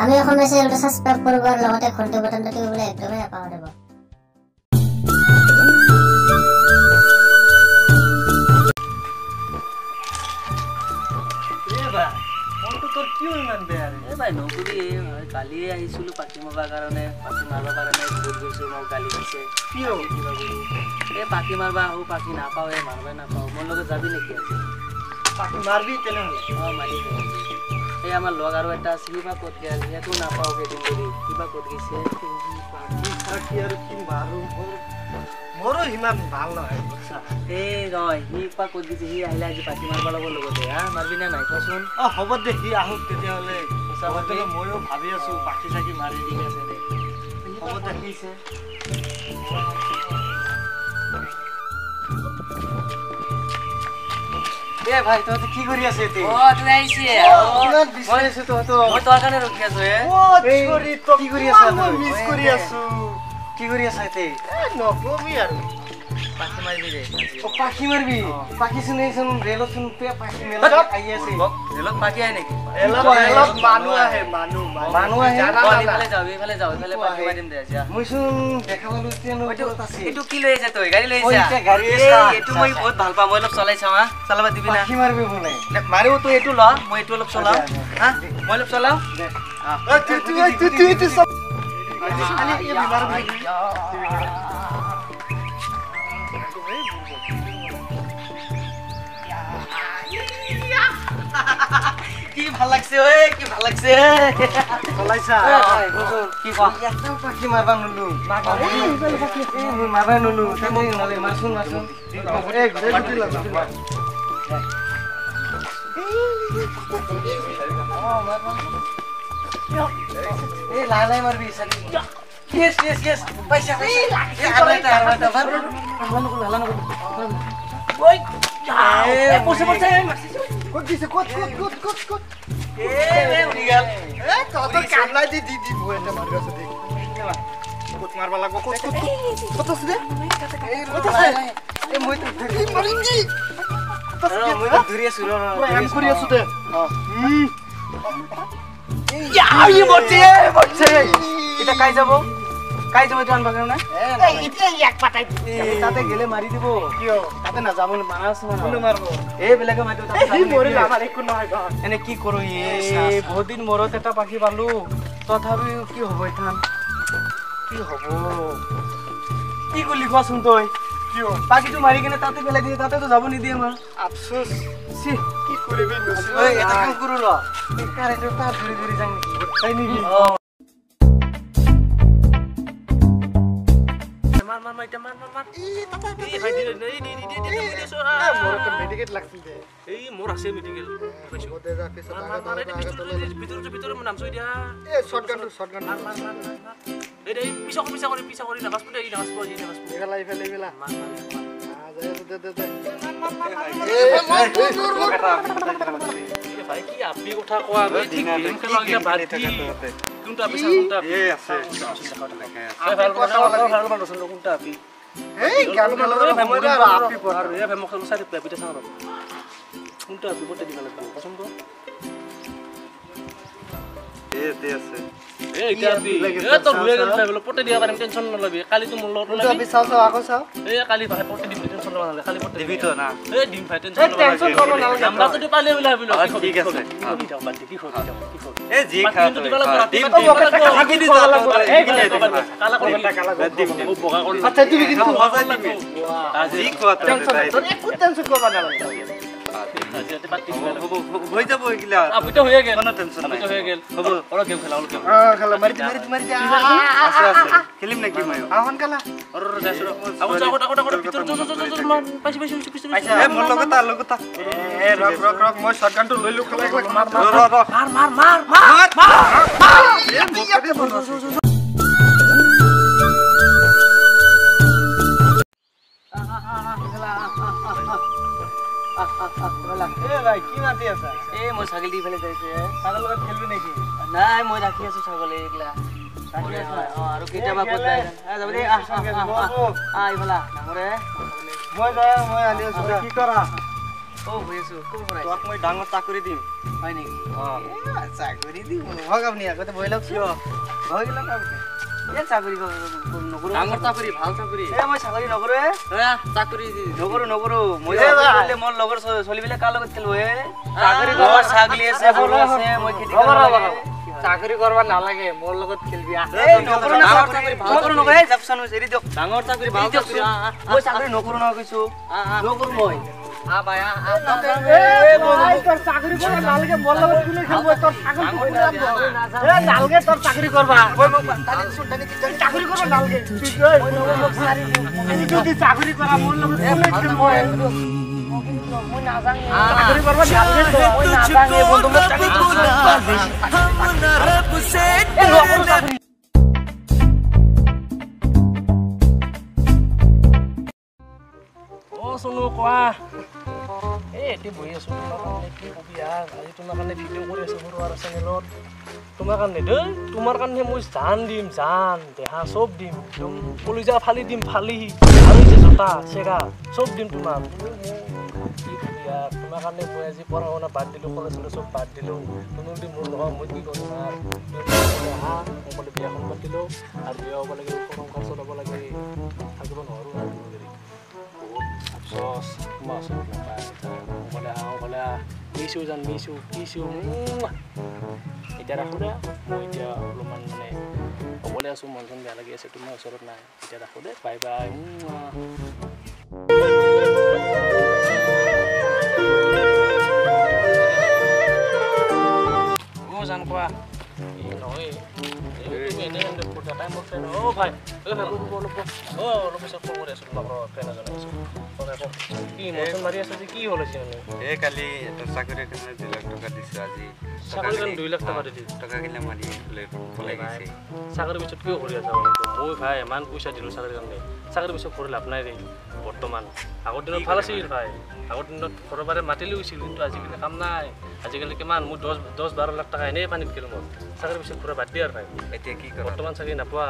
আমি অসমীয়া চেনেলটো সাবস্ক্ৰাইব কৰিব আৰু লগতে ঘণ্টি বটনটো টিপিবলৈ একদমেই নাপাহৰিব। তোর কিউ ইমান বেয়া রে? এ ভাই নকবি, কালি আহিছিলো পাখি মারবার কারণে, পাখি মারবার কারণে ভুল গৈছো, মোক গালি দিছে। কিয় কিবা করি? এ পাখি মারবা আহো, পাখি না পাও, মারবা না পাও, মোর লগত যাবি নাকি আজি? পাখি মারবি তেনেহলে? মারি এই আমার লগ আৰু এটা আছে, কিবা কত গেল, একো না পাও কেদিন ধৰি, কিবা কত গেছে। পাখি আৰু কি মাৰো, মোৰো ইমান ভাল নহয়। এই ৰয়, সি পা কত গেছে, সি আহিলে আজি পাখি মাৰবা লগৰ লগতে, মারবি না নাই কচোন? হ'ব দে, সি আহক তেতিয়াহ'লে। ময়ো ভাবি আছো পাখি চাখি মাৰি দি আছে দে। হ'ব দে, আহিছে। এ ভাই তহঁতে কি কৰি আছে এতিয়া? তুই আহিছে? মই আছো তহঁত। মই তোৰ কাৰণে ৰখি আছো। কি কৰি আছা? মিছ কৰি আছো। কি কৰি আছা এতিয়া? নকবি আৰু। পাখি মাৰিবি ৰে। পাখি মাৰিবি? পাখি চোন ৰেলত চোন পাখি মেলা আহি আছে। ৰেলত পাখি আহে নেকি? ৰেলত মানুহ আহে, মানুহ আহে। এইফালে যাও, এইফালে পাখি মাৰিম দে আজি। মই চোন দেখা পালো এইটো কি লৈ আহিছা তই? গাড়ী লৈ আহিছা? এইটো মই বহুত ভাল পাওঁ, মই অলপ চলাই চাওঁ। চলাব দিবি না? পাখি মাৰিবি বোলে। মাৰিব তই এইটো ল, মই এইটো অলপ চলাও। মই অলপ চলাও। কি ভাল লাগছে ঐ, কি ভাল লাগছে। চলাইছা? কি কোৱা? একদম পাখি মাৰবা নলো। মাৰবা নলো। মাৰচোন। এই লাহে মাৰবি চালি। Yes. Paisa. Oi. Puse. Kut. Meninggal. Totor kamla di buat sama dia sedih. Kut marba lagu kut. Kut sudah? Mau itu. Maringi. Mau duriya sudah. Ya, ini bocce. Kita kai যাব itu আনবা কাৰণে এই ইতিয়া এক পাতাই তাতে গেলে মারি দিব কিও তাতে না যাব মানা আছে না কোন মারবো এই বেলাকে মাইতো তাতে এই মরে আমার একো নহয় গন এনে কি কৰো এই বহুত দিন মরত এটা পাখি পালো তথাপি কি হ'ব এখান কি হ'ব কি কলি কোৱাচোন তই কিও পাখিটো মারি কিনে তাতে বেলাই দিয়ে তাতে তো যাব নি দিয়ে আমার আফসোস সি কি কৰিবি নসি ওই এটা কাম কৰো ৰ এই কাৰেন্ট তাৰ ধৰি যাং নেকি তাই নেকি মার এই তাতা এই ভাই দিলে এই মোর তো মেডিকেল লাগছিল দে এই মোর আছে মেডিকেল কইছো ওতে যা পিছে ভিতর নাম সই দিয়া এ শটগান মার এই পিছা কৰি নাগাস পড়ে এই নাগাস এলা মার দে ভাই কি আপনি কথা কোয়া আমি ঠিক গেম খেলা বাদ দি কোনটা পিছা কোনটা এ আছে ভাল মানুষ কোনটা আপি এই গাল মালর মরা আপি পড়ার এ ভাই মখল সাইড প্লেবিটা সার কোনটা আপি বটে দিবা লাগবে পছন্দ এ তে আছে এ এটা আপি এ তো ভুলে গেল প্লেবল পটে দিয়া পারিম টেনশন ন লবি কালি তো মল লবি আপি চাও আগো চাও এ কালি ভাই পটে দিবি টেনশন লবা না কালি পটে দিবি তো না এ দিম ভাই টেনশন করব না আমরা তো পালে বলে ভাবিলো ঠিক আছে যাও বাদ কি খবর এ জি খা তো দিম কি দি যা এ কালা দিম ও বগা করে আচ্ছা দিবি কিন্তু মজা দিবি জি খা তো টেনশন করবা না হয়ে যাব এগুলা আপনি তো হয়ে গেল কোনো টেনশন নাই হয়ে গেল হবো ওরা গেম খেলা খেলা মারি আছে খেলিম নাকি মই আহন খেলা ওর যাসর আবু চাকটা ভিতর পাশে এ মোর লগতা এ রক মই শটগানটো লইলু খেলা মার এ মোকে বল এ ভাই কি মাতি আছা এ মই ছাগল দি ফেলে যাইছে ছাগল লগত খেলবি নাকি নাই মই রাখি আছো ছাগল এইগলা রাখি আছো আৰু কেতিয়াবা কত যায় যাব দে আই ভলা নমৰে মই আনি আছো কি কৰা ও বুজিছো কোন কোন তোক মই ডাঙৰ চাকৰি দিম হয় নেকি অ চাকৰি দি ভগ আপনি আগতে বহি লওক কিয় ভয় গেল আপনি এ চাকৰি নকৰো ডাঙৰ চাকৰি ভাল চাকৰি এ মই চাকৰি নকৰো এ চাকৰি নকৰো মই চাকৰি মোৰ লগৰ চলিবিলে কাৰ লগত খেলো এ চাকৰি কৰবা ছাগলী আছে গৰু আছে মই খেতি কৰবা চাকৰি কৰবা নালাগে মোৰ লগত খেলবি এই নকৰো না চাকৰি নকৰো নকৰো এই যাবছানো এৰি দিয়ক ডাঙৰ চাকৰি ভাল চাকৰি মই চাকৰি নকৰো না কৈছো নকৰো মই ভাই এ ভাই তোৰ চাকৰি কৰবা নালাগে মোৰ লগত কোনে খেলব তোৰ চাকৰি এ নালগে তোৰ চাকৰি কৰবা মই চাকৰি কৰবা নালগে তুই যদি চাকৰি কৰা মোৰ লগত কোনে খেলব মই নাজানো চাকৰি কৰবা নালগে তো মই নাজানো বন্ধু মোক চাকৰি চাকৰি অ শুনো কোৱা এই এতিয়া বহি আছো তোমাৰ কাৰণে কি কবি আজি তোমাৰ কাৰণে ভিডিঅ' কৰি আছো সৰু আৰু চেনেলত তোমাৰ কাৰণে দেই তোমাৰ কাৰণে মই জান দিম জান দেহা চব দিম একদম কলিজা ফালি দিম ফালি আৰু যে জোতা চেগা চব দিম তোমাক কি কবি তোমাৰ কাৰণে মই আজি পঢ়া শুনা বাদ দিলোঁ কলেজ চব বাদ দিলোঁ তুমি যদি মোৰ নহয় মই কি কৰিম সকলো বিয়াখন পাতিলোঁ আৰু বিয়া হ'ব লাগে সংসাৰ চলাব লাগে থাকিব নোৱাৰোঁ আফচোচ তোমাৰ ওচৰত নাপায় অকলে মিছো জান মিছো কিছো এতিয়া ৰাখোঁ দে মই এতিয়া অলপমান মানে অকলে আছোঁ মন চন বেয়া লাগি আছে তোমাৰ ওচৰত নাই এতিয়া ৰাখোঁ দে বাই বাই জান কোৱা নহয় ভাই অলপ পিছত ফোন কৰি আছো তোমাক ফ্ৰেণ্ড এজন আহিছোঁ কি মচন মাৰি আছে কি হ'ল এই কালি এটা চাকৰি কাৰণে 2 লাখ টকা দিছো আজি চাকৰি কাৰণে 2 লাখ টকা দিছে টকা কিনে মাৰি পলাই গৈছে চাকৰি পিছত কিয় কৰি আছা মই ভাই ইমান পইচা দিলোঁ চাকৰি কাৰণে চাকৰি পিছত কৰি লাভ নাই ৰে বৰ্তমান আগৰ দিনত ভাল আছিল ভাই আগৰ দিনত ঘৰৰ বাৰে মাতি লৈ গৈছিল কিন্তু আজিকালি কাম নাই আজিকালি কিমান মোৰ 10-12 লাখ টকা এনেই পানীত গেলো মোৰ চাকৰি পিছত পুৰা বাদ দিয়া ভাই এতিয়া কি কৰা বৰ্তমান চাকৰি নাপোৱা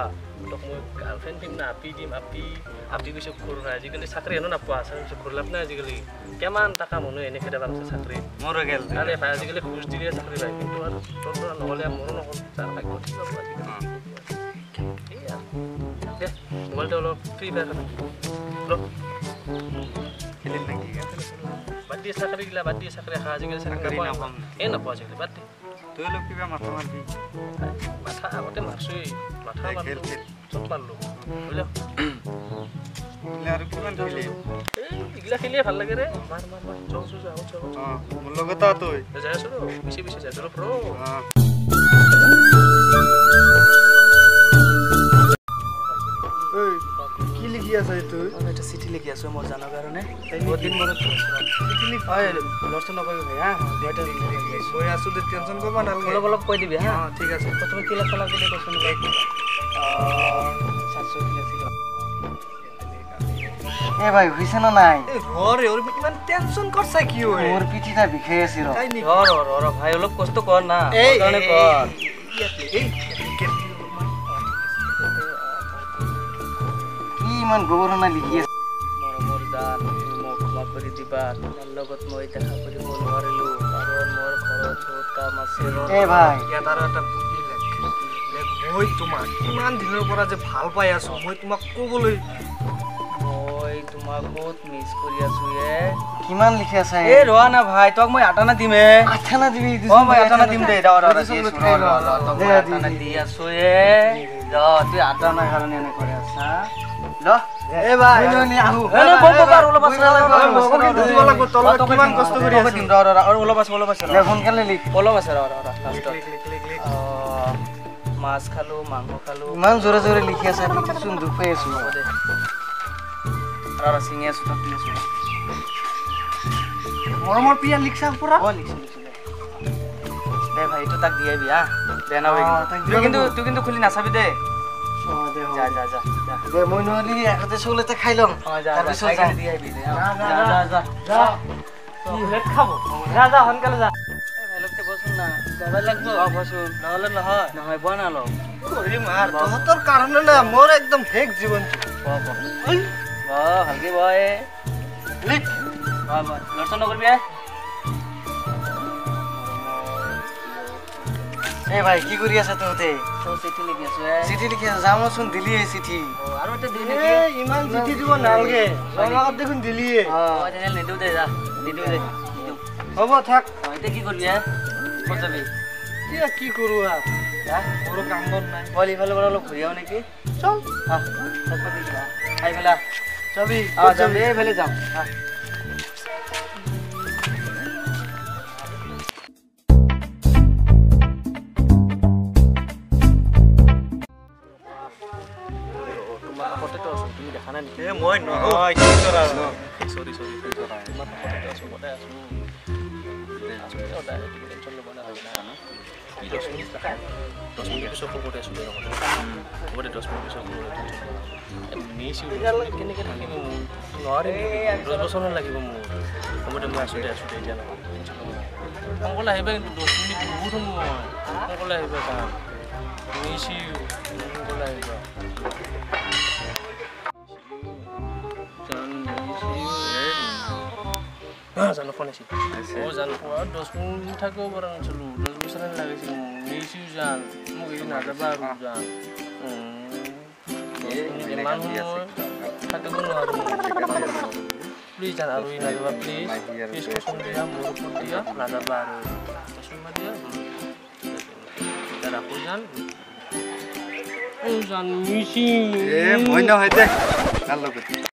তোক মই গাৰ্লফ্ৰেণ্ড দিম না আপি দিম আপি পিছত কৰোঁ ভাই আজিকালি চাকৰি হেনো নাপোৱা চাকৰি পিছত কৰি লাভ নাই আজিকালি কিমান টকা মানুহে এনে খেদাব আছে চাকৰি মোৰো গেল আৰে ভাই আজিকালি ঘুষ দিলে চাকৰি পায় কিন্তু আৰু তোৰ পৰা নহ'লে মোৰো নহ'ল যাৰ ভাগ্য ঠিক হ'ব দে মোবাইলটো অলপ ফ্ৰী ফায়াৰ খেলিম নেকি বাদ দিয়ে চাকৰি গিলা বাদ দিয়ে চাকৰি খা আজিকালি চাকৰি নাপাম এই নাপাওঁ আজিকালি বাদ দে তই অলপ কিবা মাথা মাৰবি মাথা আগতে মাৰছোৱেই মাথা মাৰলোঁ চব মাৰলোঁ বুজিলা আৰু কিমান খেলি এইগিলা খেলিয়ে ভাল লাগে ৰে মাৰ যাওঁ মোৰ লগত তই যাই আছো ৰ পিছে যাই আছো ৰ কি লিখি আছে তুই এটা চিঠি লিখি আছো মই জানাৰ কাৰণে বহুত দিন মনত চিঠি লিখ হয় লৰচন নকৰিবি ভাই হা দুইটা লিখি আছো মই আছো দে টেনচন কৰিব নালাগে অলপ কৈ দিবি হা ঠিক আছে তুমি কি লাখ বুলি কৈছো নহয় 700 এ ভাই হইছে না নাই ঘরে ওর ইমান টেনশন করছে কি হই মোর পিঠিটা বিষাই আছে র ভাই অলপ কষ্ট কর না কারণে কর কি মান গবরনা লিখি আছে মোর জান মোক ক্ষমা কৰি দিবা তোমাৰ লগত মই দেখা কৰিব নোৱাৰিলো কাৰণ মোৰ ঘৰত বহুত কাম আছে এ ভাই ইয়াত আৰু এটা বুদ্ধি মই তোমাক কিমান দিনৰ পৰা যে ভাল পাই আছো মই তোমাক ক'বলৈ মই তোমাক বহুত মিস কৰি আছো এ কিমান লিখি আছে এ ৰোৱা না ভাই তোক মই আটানা দিম এ আটানা দিবি অ মই আটানা দিম দে আটানা দি আছো এ তুই আটানা কাৰণে এনে কৰি আছা ল এ ভাই মই আহু এনে বলবো পাৰ ওলা পাছ দিব লাগব তলত কিমান কষ্ট কৰি আছো দিম আৰু ওলা পাছ লে সোনকালে লিখ ওলা পাছ লাষ্ট মাছ খালো মাংস খালো ইমান জোৰে জোৰে লিখি আছে চোন দুখ পাই আছো আৰু সিঙে আছো তাক লিখছো মৰমৰ প্ৰিয়া লিখছা পুৰা ও লিখছো দে ভাই তো তাক দিয়াবি হা দে না ভাই তুই কিন্তু খুলি নাচাবি দে যা যা যা দে মই নহলি আগতে চলতে খাই লম তাৰ পিছত যা দিয়াবি দে যা কি হেক খাব যা হনকালে যা ভালকে বসুন না যাবা লাগবো বসুন নহলে নহয় বনালো কই মার তোর কারণে না মোর একদম হেক জীবন ভালকে বয় লিখ লৰচৰ নকৰিবি এই ভাই কি কৰি আছা তহঁতে চিঠি লিখি আছো চিঠি লিখি আছা যামচোন দিলি এই চিঠি আৰু এটা দিওঁ ইমান চিঠি দিব নালাগে জমাকত দেখোন দিলিয়ে তেনেহ'লে নিদিওঁ দে যা নিদিওঁ দে হ'ব থাক এতিয়া কি কৰিবি ক'ত যাবি এতিয়া কি কৰো মোৰো কাম বন নাই পোৱালি ইফালে পৰা অলপ ঘূৰি আহোঁ নেকি চল আহি পেলা যাবি যাম এইফালে যাম তোমাৰ কাষতেতো আছো তুমি দেখা নাই নেকি মই নহয় কি কৰা চৰি তোমাৰ কাষতে আছো সদায় আছো সদায় টেনশ্যন ল'ব নালাগে না কি 10 মিনিট পিছত ফোন কৰি আছো হ'ব দে 10 মিনিট পিছত কেনেকৈ থাকিব মোৰ নোৱাৰিম 10 বছৰ লাগিব মোৰ হ'ব দে মই আছো দে এতিয়া নহয় সোনকালে আহিবা কিন্তু 10 মিনিট বহুত সময় সোনকালে আহিবা কাম মিছিউ সোনকালে আহিবা জানো ফোন আছিল জানো 10 মিনিট থাকিব পৰা নাছিলো 10 বছৰ লাগিছিল মিছিউ জান মোক এই নাযাবা আৰু জান ইমান সময় থাকিব নোৱাৰো প্লিজ জান আৰু নাযাবা প্লিজ কচোন দিয়া মোৰ ওপৰত দিয়া নাযাবা আৰু কচোন দিয়া ৰাখো জান জান মিছিউ মই নহয় দে ভাল লগত